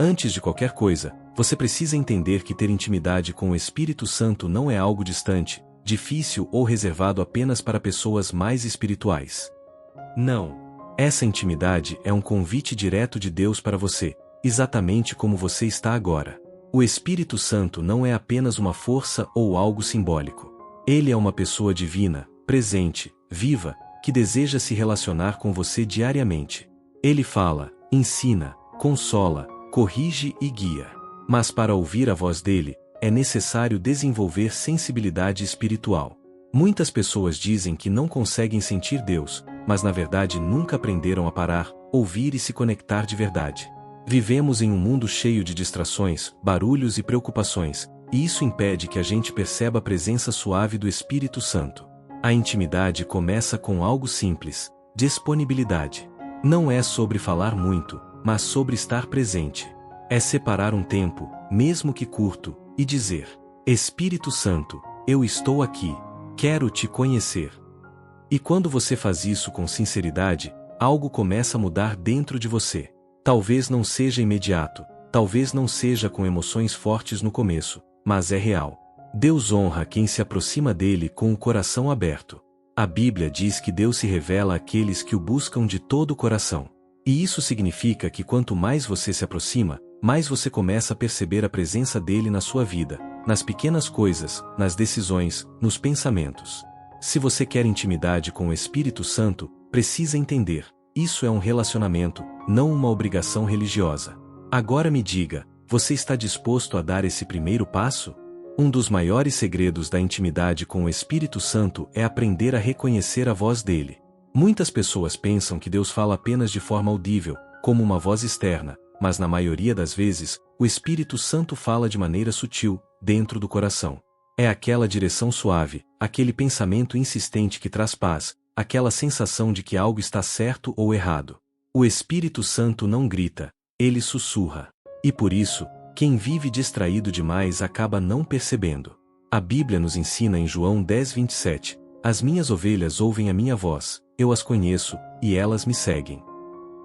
Antes de qualquer coisa, você precisa entender que ter intimidade com o Espírito Santo não é algo distante, difícil ou reservado apenas para pessoas mais espirituais. Não. Essa intimidade é um convite direto de Deus para você, exatamente como você está agora. O Espírito Santo não é apenas uma força ou algo simbólico. Ele é uma pessoa divina, presente, viva, que deseja se relacionar com você diariamente. Ele fala, ensina, consola, corrige e guia. Mas para ouvir a voz dele, é necessário desenvolver sensibilidade espiritual. Muitas pessoas dizem que não conseguem sentir Deus, mas na verdade nunca aprenderam a parar, ouvir e se conectar de verdade. Vivemos em um mundo cheio de distrações, barulhos e preocupações, e isso impede que a gente perceba a presença suave do Espírito Santo. A intimidade começa com algo simples: disponibilidade. Não é sobre falar muito, mas sobre estar presente. É separar um tempo, mesmo que curto, e dizer: Espírito Santo, eu estou aqui, quero te conhecer. E quando você faz isso com sinceridade, algo começa a mudar dentro de você. Talvez não seja imediato, talvez não seja com emoções fortes no começo, mas é real. Deus honra quem se aproxima dele com o coração aberto. A Bíblia diz que Deus se revela àqueles que o buscam de todo o coração. E isso significa que quanto mais você se aproxima, mais você começa a perceber a presença dele na sua vida, nas pequenas coisas, nas decisões, nos pensamentos. Se você quer intimidade com o Espírito Santo, precisa entender: isso é um relacionamento, não uma obrigação religiosa. Agora me diga, você está disposto a dar esse primeiro passo? Um dos maiores segredos da intimidade com o Espírito Santo é aprender a reconhecer a voz dele. Muitas pessoas pensam que Deus fala apenas de forma audível, como uma voz externa, mas na maioria das vezes, o Espírito Santo fala de maneira sutil, dentro do coração. É aquela direção suave, aquele pensamento insistente que traz paz, aquela sensação de que algo está certo ou errado. O Espírito Santo não grita, ele sussurra. E por isso, quem vive distraído demais acaba não percebendo. A Bíblia nos ensina em João 10:27, as minhas ovelhas ouvem a minha voz, eu as conheço, e elas me seguem.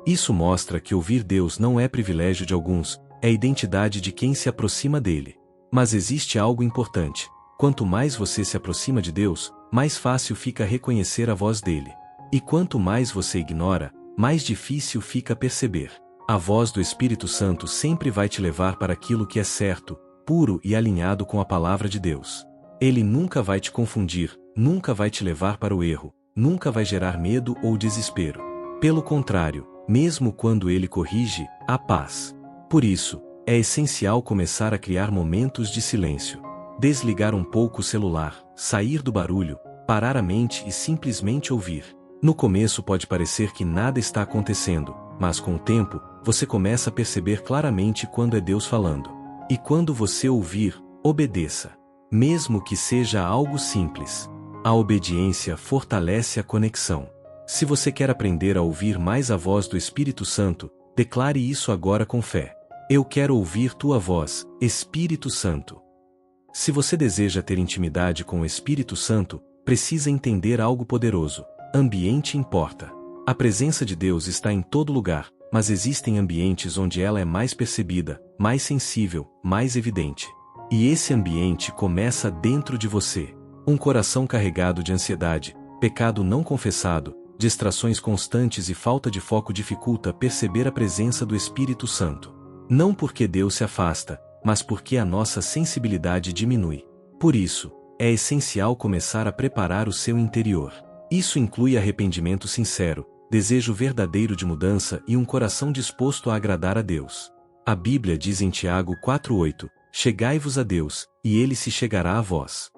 Isso mostra que ouvir Deus não é privilégio de alguns, é a identidade de quem se aproxima dele. Mas existe algo importante: quanto mais você se aproxima de Deus, mais fácil fica reconhecer a voz dele. E quanto mais você ignora, mais difícil fica perceber. A voz do Espírito Santo sempre vai te levar para aquilo que é certo, puro e alinhado com a palavra de Deus. Ele nunca vai te confundir, nunca vai te levar para o erro, nunca vai gerar medo ou desespero. Pelo contrário, mesmo quando ele corrige, há paz. Por isso, é essencial começar a criar momentos de silêncio. Desligar um pouco o celular, sair do barulho, parar a mente e simplesmente ouvir. No começo pode parecer que nada está acontecendo, mas com o tempo, você começa a perceber claramente quando é Deus falando. E quando você ouvir, obedeça. Mesmo que seja algo simples. A obediência fortalece a conexão. Se você quer aprender a ouvir mais a voz do Espírito Santo, declare isso agora com fé. Eu quero ouvir tua voz, Espírito Santo. Se você deseja ter intimidade com o Espírito Santo, precisa entender algo poderoso: ambiente importa. A presença de Deus está em todo lugar, mas existem ambientes onde ela é mais percebida, mais sensível, mais evidente. E esse ambiente começa dentro de você. Um coração carregado de ansiedade, pecado não confessado, distrações constantes e falta de foco dificulta perceber a presença do Espírito Santo. Não porque Deus se afasta, mas porque a nossa sensibilidade diminui. Por isso, é essencial começar a preparar o seu interior. Isso inclui arrependimento sincero, desejo verdadeiro de mudança e um coração disposto a agradar a Deus. A Bíblia diz em Tiago 4:8, chegai-vos a Deus, e Ele se chegará a vós.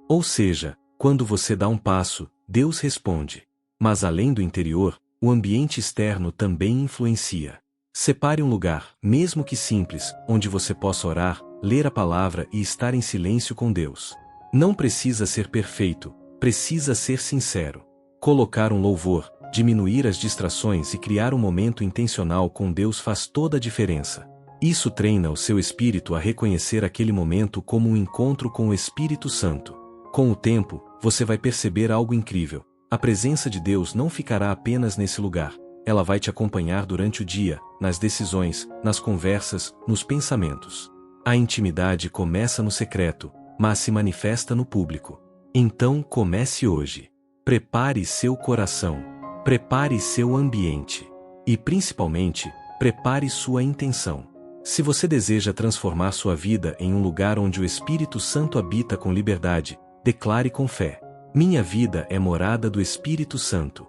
Ou seja, quando você dá um passo, Deus responde. Mas além do interior, o ambiente externo também influencia. Separe um lugar, mesmo que simples, onde você possa orar, ler a palavra e estar em silêncio com Deus. Não precisa ser perfeito, precisa ser sincero. Colocar um louvor, diminuir as distrações e criar um momento intencional com Deus faz toda a diferença. Isso treina o seu espírito a reconhecer aquele momento como um encontro com o Espírito Santo. Com o tempo, você vai perceber algo incrível. A presença de Deus não ficará apenas nesse lugar. Ela vai te acompanhar durante o dia, nas decisões, nas conversas, nos pensamentos. A intimidade começa no secreto, mas se manifesta no público. Então comece hoje. Prepare seu coração. Prepare seu ambiente. E principalmente, prepare sua intenção. Se você deseja transformar sua vida em um lugar onde o Espírito Santo habita com liberdade, declare com fé: minha vida é morada do Espírito Santo.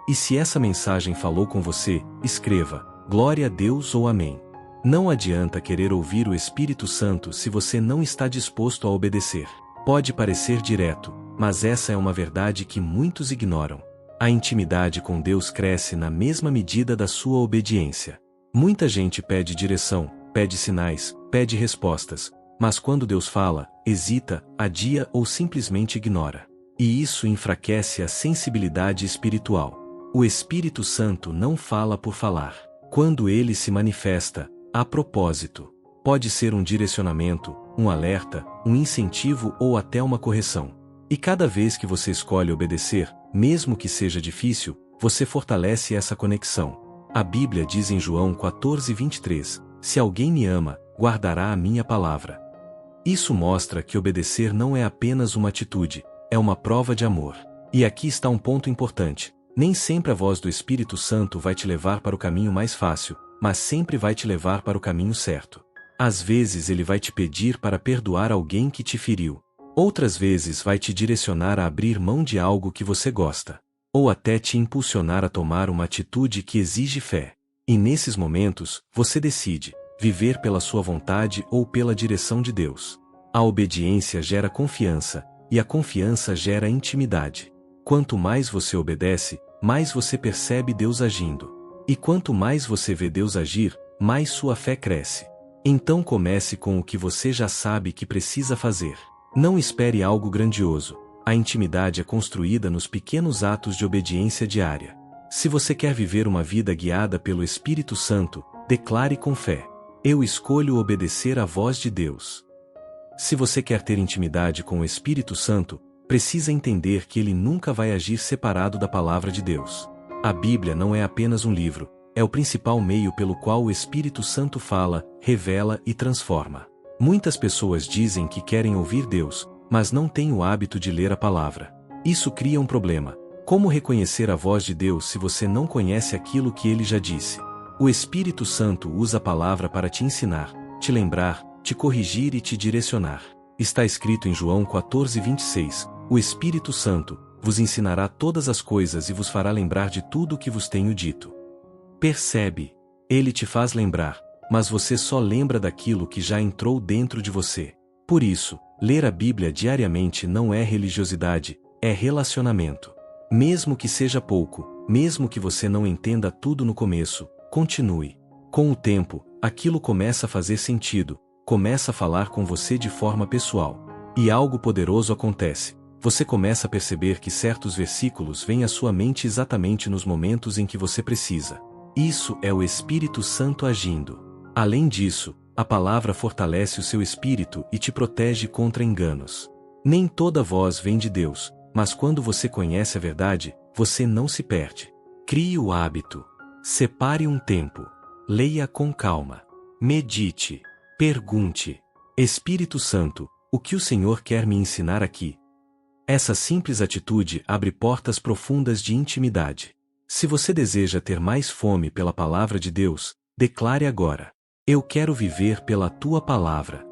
E se essa mensagem falou com você, escreva: glória a Deus ou amém. Não adianta querer ouvir o Espírito Santo se você não está disposto a obedecer. Pode parecer direto, mas essa é uma verdade que muitos ignoram. A intimidade com Deus cresce na mesma medida da sua obediência. Muita gente pede direção, pede sinais, pede respostas, mas quando Deus fala, hesita, adia ou simplesmente ignora. E isso enfraquece a sensibilidade espiritual. O Espírito Santo não fala por falar. Quando ele se manifesta, há propósito. Pode ser um direcionamento, um alerta, um incentivo ou até uma correção. E cada vez que você escolhe obedecer, mesmo que seja difícil, você fortalece essa conexão. A Bíblia diz em João 14:23, se alguém me ama, guardará a minha palavra. Isso mostra que obedecer não é apenas uma atitude, é uma prova de amor. E aqui está um ponto importante. Nem sempre a voz do Espírito Santo vai te levar para o caminho mais fácil, mas sempre vai te levar para o caminho certo. Às vezes ele vai te pedir para perdoar alguém que te feriu. Outras vezes vai te direcionar a abrir mão de algo que você gosta. Ou até te impulsionar a tomar uma atitude que exige fé. E nesses momentos, você decide viver pela sua vontade ou pela direção de Deus. A obediência gera confiança, e a confiança gera intimidade. Quanto mais você obedece, mais você percebe Deus agindo. E quanto mais você vê Deus agir, mais sua fé cresce. Então comece com o que você já sabe que precisa fazer. Não espere algo grandioso. A intimidade é construída nos pequenos atos de obediência diária. Se você quer viver uma vida guiada pelo Espírito Santo, declare com fé: eu escolho obedecer à voz de Deus. Se você quer ter intimidade com o Espírito Santo, precisa entender que ele nunca vai agir separado da palavra de Deus. A Bíblia não é apenas um livro, é o principal meio pelo qual o Espírito Santo fala, revela e transforma. Muitas pessoas dizem que querem ouvir Deus, mas não têm o hábito de ler a palavra. Isso cria um problema. Como reconhecer a voz de Deus se você não conhece aquilo que ele já disse? O Espírito Santo usa a palavra para te ensinar, te lembrar, te corrigir e te direcionar. Está escrito em João 14:26, o Espírito Santo vos ensinará todas as coisas e vos fará lembrar de tudo o que vos tenho dito. Percebe? Ele te faz lembrar, mas você só lembra daquilo que já entrou dentro de você. Por isso, ler a Bíblia diariamente não é religiosidade, é relacionamento. Mesmo que seja pouco, mesmo que você não entenda tudo no começo, continue. Com o tempo, aquilo começa a fazer sentido, começa a falar com você de forma pessoal. E algo poderoso acontece. Você começa a perceber que certos versículos vêm à sua mente exatamente nos momentos em que você precisa. Isso é o Espírito Santo agindo. Além disso, a palavra fortalece o seu espírito e te protege contra enganos. Nem toda voz vem de Deus, mas quando você conhece a verdade, você não se perde. Crie o hábito. Separe um tempo. Leia com calma. Medite. Pergunte: Espírito Santo, o que o Senhor quer me ensinar aqui? Essa simples atitude abre portas profundas de intimidade. Se você deseja ter mais fome pela palavra de Deus, declare agora: eu quero viver pela tua palavra.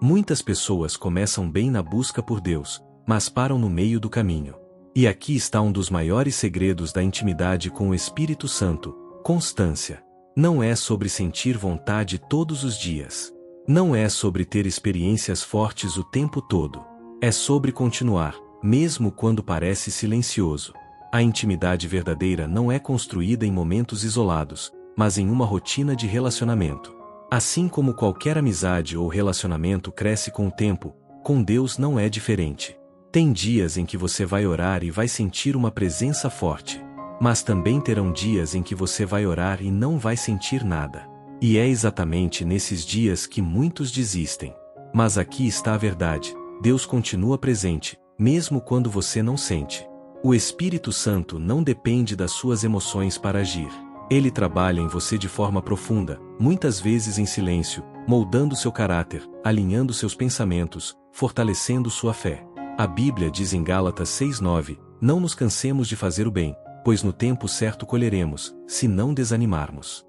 Muitas pessoas começam bem na busca por Deus, mas param no meio do caminho. E aqui está um dos maiores segredos da intimidade com o Espírito Santo: constância. Não é sobre sentir vontade todos os dias. Não é sobre ter experiências fortes o tempo todo. É sobre continuar, mesmo quando parece silencioso. A intimidade verdadeira não é construída em momentos isolados, mas em uma rotina de relacionamento. Assim como qualquer amizade ou relacionamento cresce com o tempo, com Deus não é diferente. Tem dias em que você vai orar e vai sentir uma presença forte. Mas também terão dias em que você vai orar e não vai sentir nada. E é exatamente nesses dias que muitos desistem. Mas aqui está a verdade: Deus continua presente, mesmo quando você não sente. O Espírito Santo não depende das suas emoções para agir. Ele trabalha em você de forma profunda, muitas vezes em silêncio, moldando seu caráter, alinhando seus pensamentos, fortalecendo sua fé. A Bíblia diz em Gálatas 6:9, não nos cansemos de fazer o bem, pois no tempo certo colheremos, se não desanimarmos.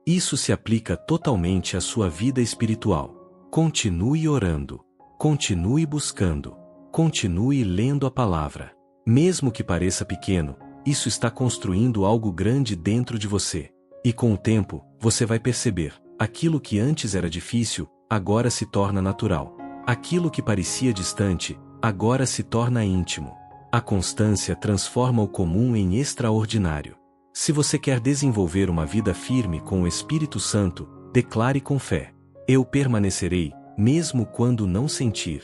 Isso se aplica totalmente à sua vida espiritual. Continue orando. Continue buscando. Continue lendo a palavra. Mesmo que pareça pequeno, isso está construindo algo grande dentro de você. E com o tempo, você vai perceber, aquilo que antes era difícil, agora se torna natural. Aquilo que parecia distante, agora se torna íntimo. A constância transforma o comum em extraordinário. Se você quer desenvolver uma vida firme com o Espírito Santo, declare com fé: eu permanecerei, mesmo quando não sentir.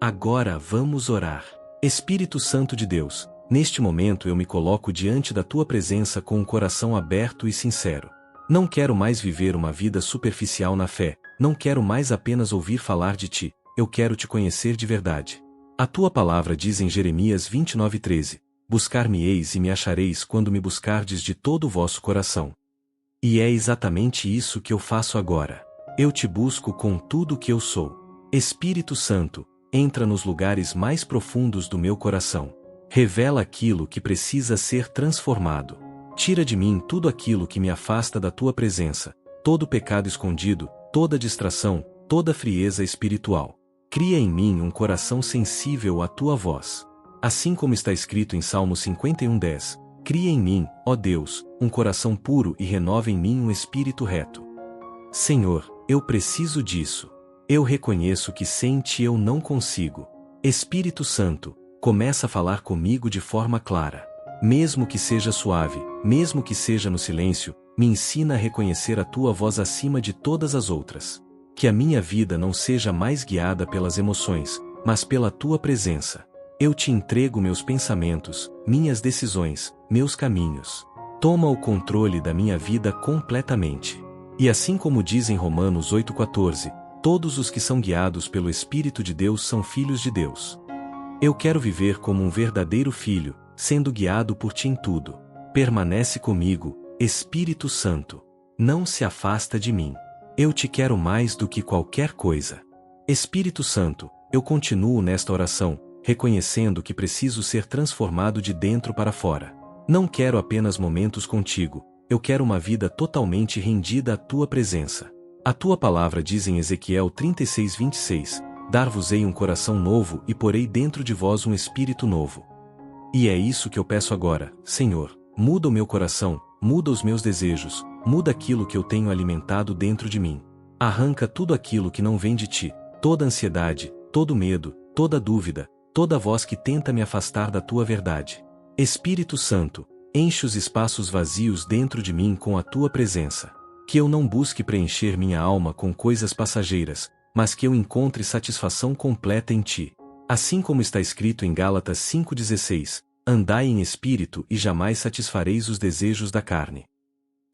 Agora vamos orar. Espírito Santo de Deus, neste momento eu me coloco diante da tua presença com um coração aberto e sincero. Não quero mais viver uma vida superficial na fé, não quero mais apenas ouvir falar de ti, eu quero te conhecer de verdade. A tua palavra diz em Jeremias 29:13, buscar-me-eis e me achareis quando me buscardes de todo o vosso coração. E é exatamente isso que eu faço agora. Eu te busco com tudo o que eu sou. Espírito Santo, entra nos lugares mais profundos do meu coração. Revela aquilo que precisa ser transformado. Tira de mim tudo aquilo que me afasta da tua presença, todo pecado escondido, toda distração, toda frieza espiritual. Cria em mim um coração sensível à tua voz. Assim como está escrito em Salmo 51:10, cria em mim, ó Deus, um coração puro e renova em mim um espírito reto. Senhor, eu preciso disso. Eu reconheço que sem ti eu não consigo. Espírito Santo, começa a falar comigo de forma clara. Mesmo que seja suave, mesmo que seja no silêncio, me ensina a reconhecer a tua voz acima de todas as outras. Que a minha vida não seja mais guiada pelas emoções, mas pela tua presença. Eu te entrego meus pensamentos, minhas decisões, meus caminhos. Toma o controle da minha vida completamente. E assim como diz em Romanos 8:14, todos os que são guiados pelo Espírito de Deus são filhos de Deus. Eu quero viver como um verdadeiro filho, sendo guiado por ti em tudo. Permanece comigo, Espírito Santo. Não se afasta de mim. Eu te quero mais do que qualquer coisa. Espírito Santo, eu continuo nesta oração, reconhecendo que preciso ser transformado de dentro para fora. Não quero apenas momentos contigo, eu quero uma vida totalmente rendida à tua presença. A tua palavra diz em Ezequiel 36:26, dar-vos-ei um coração novo e porei dentro de vós um espírito novo. E é isso que eu peço agora, Senhor, muda o meu coração, muda os meus desejos, muda aquilo que eu tenho alimentado dentro de mim. Arranca tudo aquilo que não vem de ti, toda ansiedade, todo medo, toda dúvida, toda voz que tenta me afastar da tua verdade. Espírito Santo, enche os espaços vazios dentro de mim com a tua presença. Que eu não busque preencher minha alma com coisas passageiras, mas que eu encontre satisfação completa em ti. Assim como está escrito em Gálatas 5:16, andai em espírito e jamais satisfareis os desejos da carne.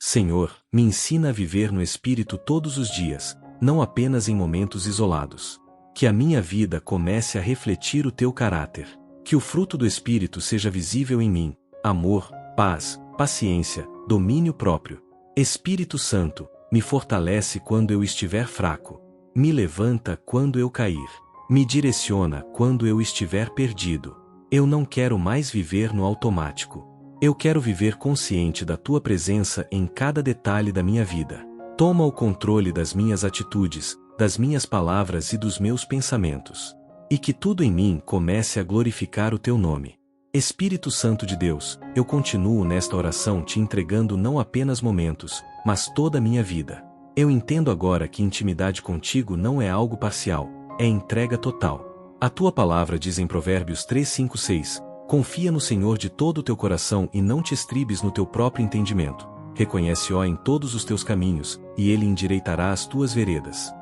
Senhor, me ensina a viver no espírito todos os dias, não apenas em momentos isolados. Que a minha vida comece a refletir o teu caráter. Que o fruto do espírito seja visível em mim: amor, paz, paciência, domínio próprio. Espírito Santo, me fortalece quando eu estiver fraco. Me levanta quando eu cair. Me direciona quando eu estiver perdido. Eu não quero mais viver no automático. Eu quero viver consciente da tua presença em cada detalhe da minha vida. Toma o controle das minhas atitudes, das minhas palavras e dos meus pensamentos. E que tudo em mim comece a glorificar o teu nome. Espírito Santo de Deus, eu continuo nesta oração te entregando não apenas momentos, mas toda a minha vida. Eu entendo agora que intimidade contigo não é algo parcial, é entrega total. A tua palavra diz em Provérbios 3:5-6, confia no Senhor de todo o teu coração e não te estribes no teu próprio entendimento. Reconhece-o em todos os teus caminhos, e ele endireitará as tuas veredas.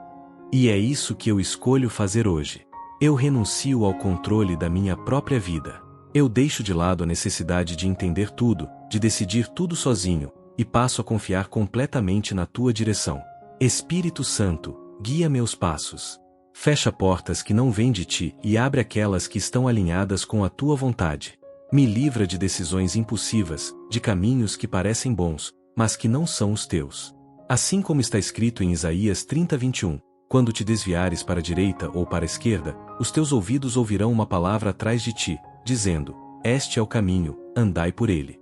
E é isso que eu escolho fazer hoje. Eu renuncio ao controle da minha própria vida. Eu deixo de lado a necessidade de entender tudo, de decidir tudo sozinho, e passo a confiar completamente na tua direção. Espírito Santo, guia meus passos. Fecha portas que não vêm de ti e abre aquelas que estão alinhadas com a tua vontade. Me livra de decisões impulsivas, de caminhos que parecem bons, mas que não são os teus. Assim como está escrito em Isaías 30:21, quando te desviares para a direita ou para a esquerda, os teus ouvidos ouvirão uma palavra atrás de ti, dizendo: este é o caminho, andai por ele.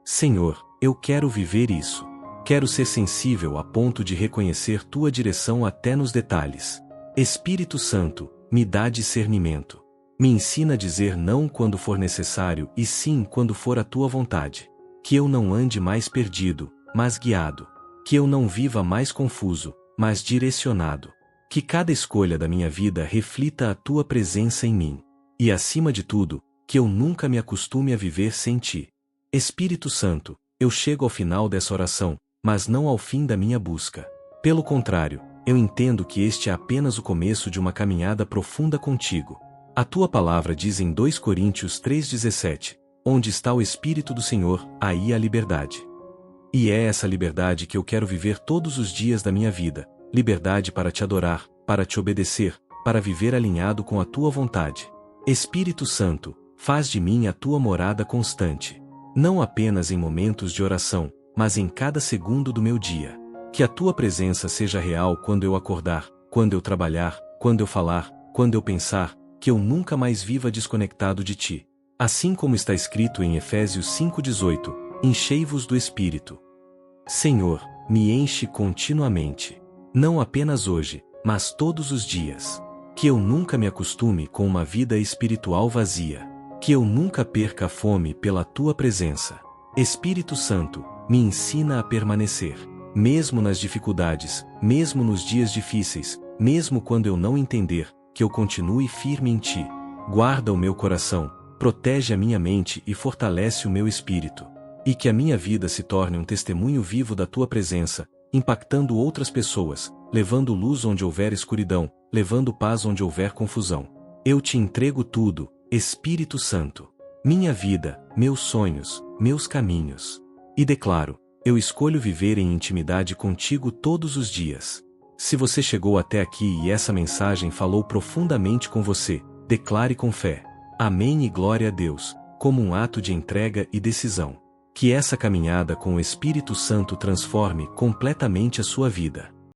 Senhor, eu quero viver isso. Quero ser sensível a ponto de reconhecer tua direção até nos detalhes. Espírito Santo, me dá discernimento. Me ensina a dizer não quando for necessário e sim quando for a tua vontade. Que eu não ande mais perdido, mas guiado. Que eu não viva mais confuso, mas direcionado. Que cada escolha da minha vida reflita a tua presença em mim. E acima de tudo, que eu nunca me acostume a viver sem ti. Espírito Santo, eu chego ao final dessa oração, mas não ao fim da minha busca. Pelo contrário, eu entendo que este é apenas o começo de uma caminhada profunda contigo. A tua palavra diz em 2 Coríntios 3:17, onde está o Espírito do Senhor, aí há liberdade. E é essa liberdade que eu quero viver todos os dias da minha vida, liberdade para te adorar, para te obedecer, para viver alinhado com a tua vontade. Espírito Santo, faz de mim a tua morada constante. Não apenas em momentos de oração, mas em cada segundo do meu dia. Que a tua presença seja real quando eu acordar, quando eu trabalhar, quando eu falar, quando eu pensar, que eu nunca mais viva desconectado de ti. Assim como está escrito em Efésios 5:18, enchei-vos do Espírito. Senhor, me enche continuamente. Não apenas hoje, mas todos os dias. Que eu nunca me acostume com uma vida espiritual vazia. Que eu nunca perca a fome pela tua presença. Espírito Santo, me ensina a permanecer. Mesmo nas dificuldades, mesmo nos dias difíceis, mesmo quando eu não entender, que eu continue firme em ti. Guarda o meu coração, protege a minha mente e fortalece o meu espírito. E que a minha vida se torne um testemunho vivo da tua presença, impactando outras pessoas, levando luz onde houver escuridão, levando paz onde houver confusão. Eu te entrego tudo, Espírito Santo. Minha vida, meus sonhos, meus caminhos. E declaro, eu escolho viver em intimidade contigo todos os dias. Se você chegou até aqui e essa mensagem falou profundamente com você, declare com fé. Amém e glória a Deus, como um ato de entrega e decisão. Que essa caminhada com o Espírito Santo transforme completamente a sua vida.